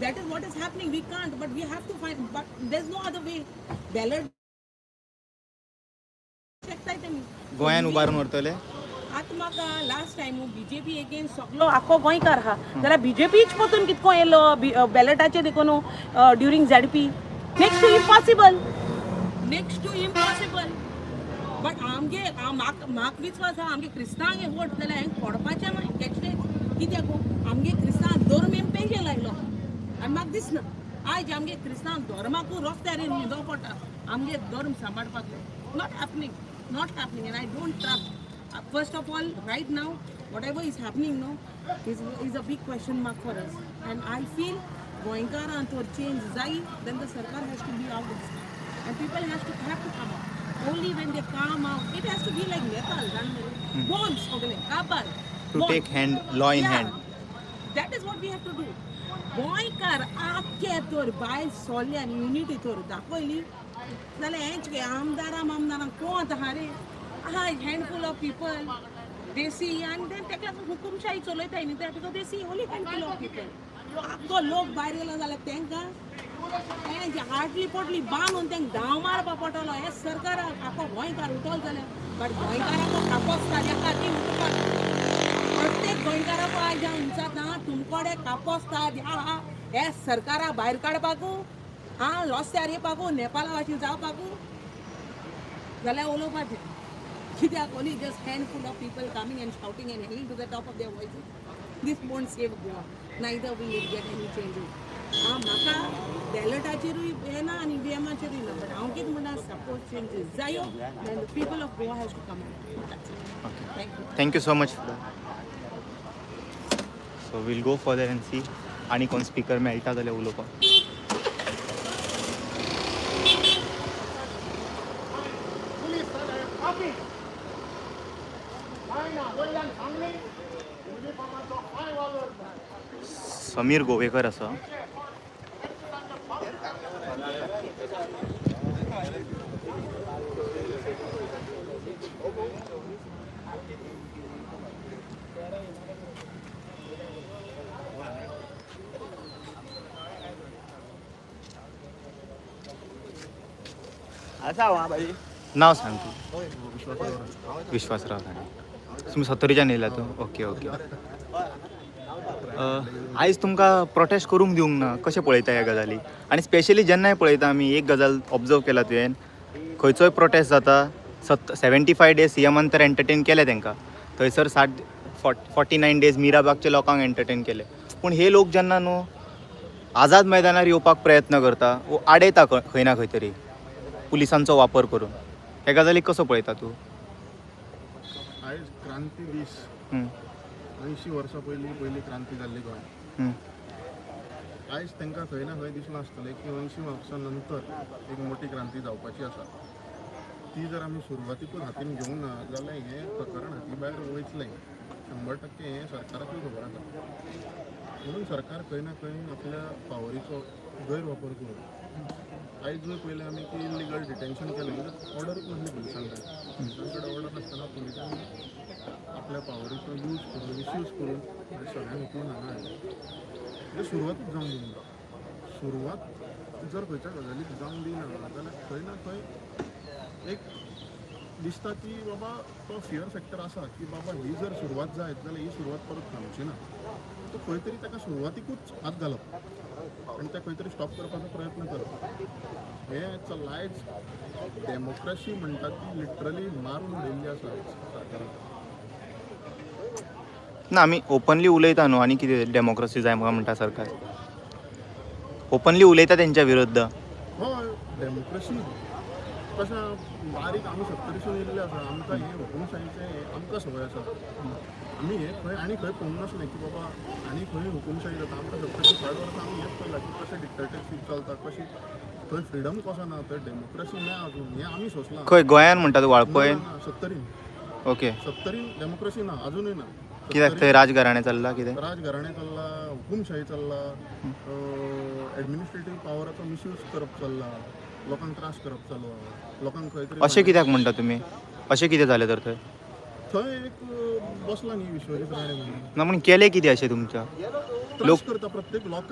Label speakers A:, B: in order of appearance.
A: That is what is happening. We can't, but we have to find. But there's no other way. Ballot.
B: गोंयान उबारून व्हरतले.
A: आतां म्हाका last time BJP against सगळो आखो गोंयकार आहा जाल्यार बीजेपीच परतून कितको येयलो बॅलेटाचेर देखून during ZP next to impossible but आमगे म्हाका विश्वास आहा आमगे क्रिस्तांवांक वोट जाल्यार हें फोडपाचें मागीर कॅचलेट कित्याक आमगे क्रिस्तांव धर्म हें पेशे लायलो आनी म्हाका दिसना आयज आमगे क्रिस्तांव धर्माकू रस्त्यार न्हिदो पडटा आमगे धर्म सांबाळपाक not happening and I don't trust. First of all, right now, whatever is happening now is a big question mark for us. And I feel Goinkara and to change Zai, then the Sarkar has to be out of this. And people have to come out. Only when they come out, it has to be like Nepal, bombs, Kabul.
B: To take law in hand.
A: That is what we have to do. Goinkar, akke tor, by solyan, unity tor, dakoili. जाल्यार हेंच गे आमदारां कोण आतां रे आहा हँडफूल of people देसी आनी तेका लागून हुकुमशाही चलयताय न्ही ते देसी ओन्ली हँडफूल ऑफ पीपल आख्खो लोक भायर गेलो जाल्यार तेंकां हें हाटली पोटली बांदून तेंकां धांव मारपा पडटलो हें सरकाराक आख्खो गोंयकार उठोल जाल्यार बट गोंयकाराको कापोसता एका ती उठोवपाक प्रत्येक गोंयकाराको आयज हांव विचारता तुमकोडे कापोसता ह्या हे सरकारा भायर काडपाकू रस्त्यार येवपाकू नेपाला वाशीन जावपाकू जाल्यार उलोवपाचें कित्याक only just handful of people coming and shouting and hailing to the top of their voices these won't save Goa neither will get any changes म्हाका बॅलटाचेरूय हें ना आनी व्हीएमाचेरूय ना बट हांव कितें म्हणटा सपोज चेंजीस जायो then the people of Goa has to come
B: thank you so much so we'll go further and see आनी कोण स्पीकर मेळटा जाल्यार उलोवपाक समीर गोवेकर आसा नाव सांग तू विश्वासराव ताणे तुम्ही 70च्यान येयला तू ओके आयज तुमकां प्रोटेस्ट करूंक दिवंक ना कशें पळयता ह्या गजाली आनी स्पेशली जेन्नाय पळयता आमी एक गजाल ऑब्जर्व केला तुवें खंयचोय प्रोटेस्ट जाता 75 डेज सीएमान तर एंटरटेन केले तांकां थंयसर 49 डेज मिराबागच्या लोकांक एंटरटेन केले पूण हे लोक जेन्ना न्हू आझाद मैदानार येवपाक प्रयत्न करता वो आडयता खंय ना खंय तरी पुलिसांचो वापर करून ह्या गजालीक कसो पळयता तूं
C: आयज क्रांती दीस 80 वर्सां पयली क्रांती जाल्ली गोंय आयज तांकां खंय ना खंय दिसलें आसतलें की 80 वर्सां नंतर एक मोठी क्रांती जावपाची आसा ती जर आमी सुरवातीकूच हातीन घेवंक ना जाल्यार हें प्रकरण हाती भायर वयतलें 100% हें सरकाराकूय खबर आसा म्हणून सरकार खंय ना खंय आपल्या पावरीचो गैरवापर करून आयज जर पयलें आमी की इलिगल डिटेन्शन केलें ऑर्डर कोणली पुलिसांक कडेन ऑर्डर नासतना पुलिसांनी आपल्या पावरीचो यूज करून मिसयूज करून सगळ्यांक उखलून हांगा हाडलें म्हणजे सुरवातूच जावंक दिना सुरवात जर खंयच्या गजालीक जावंक दिना जाल्यार खंय ना खंय एक दिसता की बाबा तो फियर फॅक्टर आसा की बाबा ही जर सुरवात जायत जाल्यार ही सुरवात परत थांबची ना तो खंय तरी ताका सुरवातीकूच हात घालप आनी ते खंय तरी स्टॉप करपाचो प्रयत्न करप हें आयज डेमोक्रेसी म्हणटा ती लिटरली मारून उडयल्ली आसा सरकारान
B: ना आमी ओपनली उलयता न्हू आनी कितें डेमोक्रेसी जाय म्हणटा सरकार ओपनली उलयता तेंच्या विरुद्ध
C: हय डेमोक्रेसी कशें बारीक आमी 70सून येयल्ले आसा आमकां हें हुकुमशाहीचें आमकां संवय आसा आमी हें खंय आनी खंय पळोवंक नासलें की बाबा आनी खंय हुकुमशाही जाता आमकां 70 वर्सां आमी हेंच पळयलां की कशें डिक्टेटरशीप चलता कशी थंय फ्रिडम कसो ना थंय डेमोक्रेसी ना अजून हें आमी सोंसलां
B: खंय गोंयान म्हणटा तूं वाळपय
C: 70
B: ओके
C: 70 डेमोक्रेसी ना अजूनय ना
B: कित्याक थंय राजघराणें चल्ला कितें
C: राजघराणें चल्ला हुकुमशाही चल्ला एडमिनिस्ट्रेटीव पावराचो मिसयूज करप चल्ला लोकांक त्रास करप चालू लोकांक खंय तरी
B: अशें कित्याक म्हणटा तुमी अशें कितें जालें तर थंय
C: थंय एक बसला न्ही विश्वजीत राणे म्हणून
B: ना पूण केलें कितें अशें तुमच्या
C: त्रास करता प्रत्येक लोक